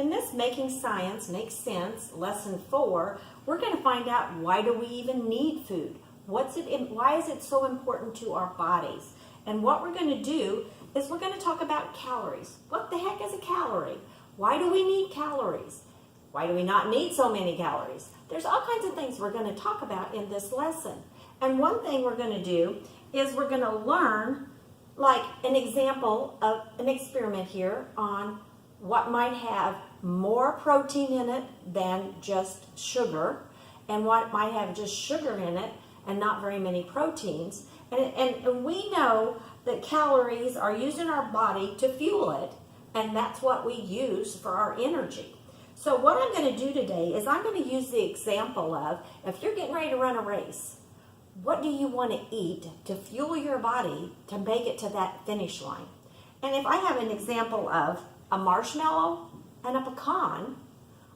in this Making Science Makes Sense, Lesson 4, we're going to find out, why do we even need food? Why is it so important to our bodies? And what we're going to do is we're going to talk about calories. What the heck is a calorie? Why do we need calories? Why do we not need so many calories? There's all kinds of things we're going to talk about in this lesson. And one thing we're going to do is we're going to learn, like an example of an experiment here on what might have more protein in it than just sugar, and what might have just sugar in it and not very many proteins. And we know that calories are used in our body to fuel it, and that's what we use for our energy. So what I'm going to do today is I'm going to use the example of, if you're getting ready to run a race, what do you want to eat to fuel your body to make it to that finish line? And if I have an example of a marshmallow and a pecan,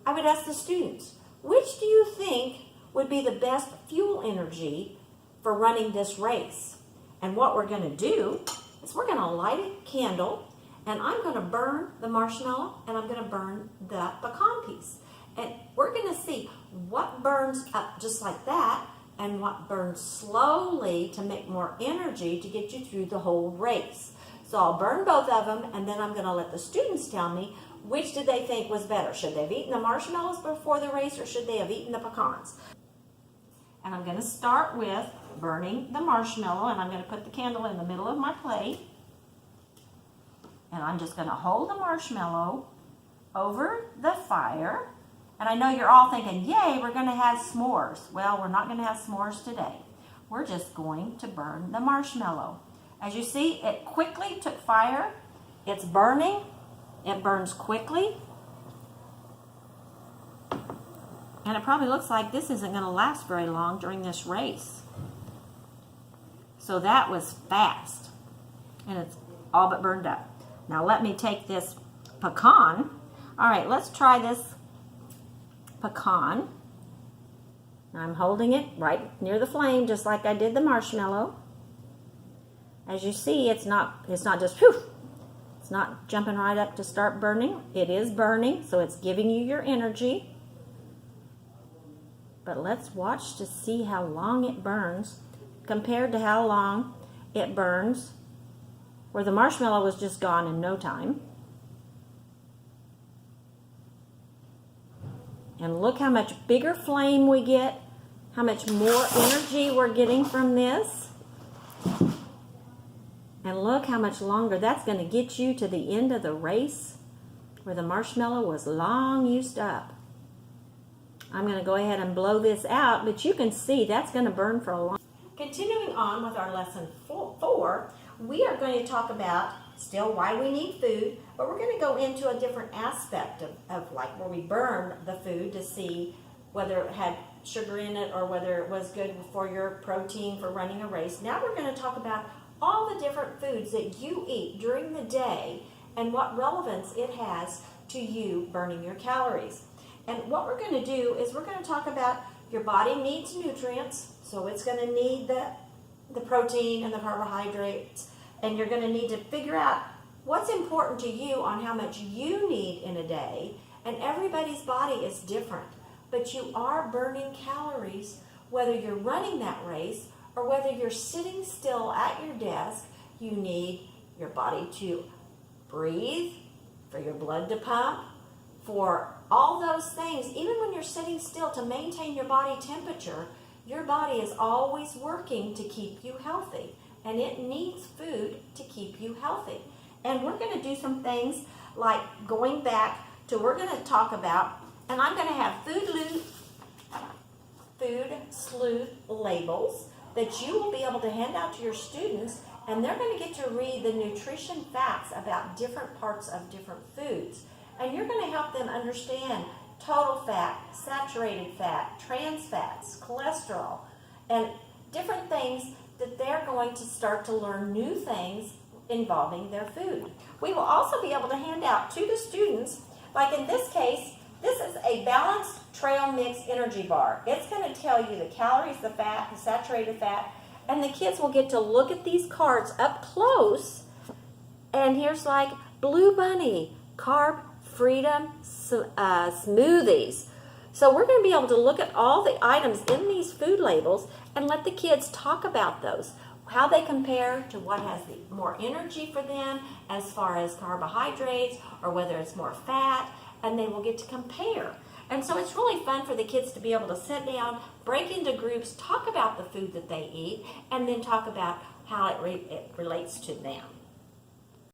I would ask the students, which do you think would be the best fuel energy for running this race? And what we're going to do is we're going to light a candle, and I'm going to burn the marshmallow and I'm going to burn the pecan piece. And we're going to see what burns up just like that and what burns slowly to make more energy to get you through the whole race. So I'll burn both of them, and then I'm going to let the students tell me which did they think was better. Should they have eaten the marshmallows before the race, or should they have eaten the pecans? And I'm going to start with burning the marshmallow, and I'm going to put the candle in the middle of my plate. And I'm just going to hold the marshmallow over the fire. And I know you're all thinking, yay, we're going to have s'mores. Well, we're not going to have s'mores today. We're just going to burn the marshmallow. As you see, it quickly took fire. It's burning. It burns quickly. And it probably looks like this isn't going to last very long during this race. So that was fast. And it's all but burned up. Now let me take this pecan. All right, let's try this pecan. I'm holding it right near the flame, just like I did the marshmallow. As you see, it's not just whew. It's not jumping right up to start burning. It is burning, so it's giving you your energy. But let's watch to see how long it burns compared to how long it burns where the marshmallow was just gone in no time. And look how much bigger flame we get, how much more energy we're getting from this. And look how much longer that's going to get you to the end of the race where the marshmallow was long used up. I'm going to go ahead and blow this out, but you can see that's going to burn for a long time. Continuing on with our lesson 4, we are going to talk about still why we need food, but we're going to go into a different aspect of like where we burn the food to see whether it had sugar in it or whether it was good for your protein for running a race. Now we're going to talk about all the different foods that you eat during the day and what relevance it has to you burning your calories. And what we're going to do is we're going to talk about your body needs nutrients, so it's going to need the protein and the carbohydrates, and you're going to need to figure out what's important to you on how much you need in a day. And everybody's body is different, but you are burning calories whether you're running that race or whether you're sitting still at your desk. You need your body to breathe, for your blood to pump, for all those things. Even when you're sitting still, to maintain your body temperature, your body is always working to keep you healthy, and it needs food to keep you healthy. And we're going to do some things like going back to, we're going to talk about, and I'm going to have food sleuth labels that you will be able to hand out to your students, and they're going to get to read the nutrition facts about different parts of different foods. And you're going to help them understand total fat, saturated fat, trans fats, cholesterol, and different things that they're going to start to learn new things involving their food. We will also be able to hand out to the students, like in this case, this is a balanced trail mix energy bar. It's going to tell you the calories, the fat, the saturated fat, and the kids will get to look at these cards up close. And here's like Blue Bunny, carb Freedom smoothies. So we're going to be able to look at all the items in these food labels and let the kids talk about those, how they compare to what has the more energy for them as far as carbohydrates or whether it's more fat, and they will get to compare. And so it's really fun for the kids to be able to sit down, break into groups, talk about the food that they eat, and then talk about how it relates to them.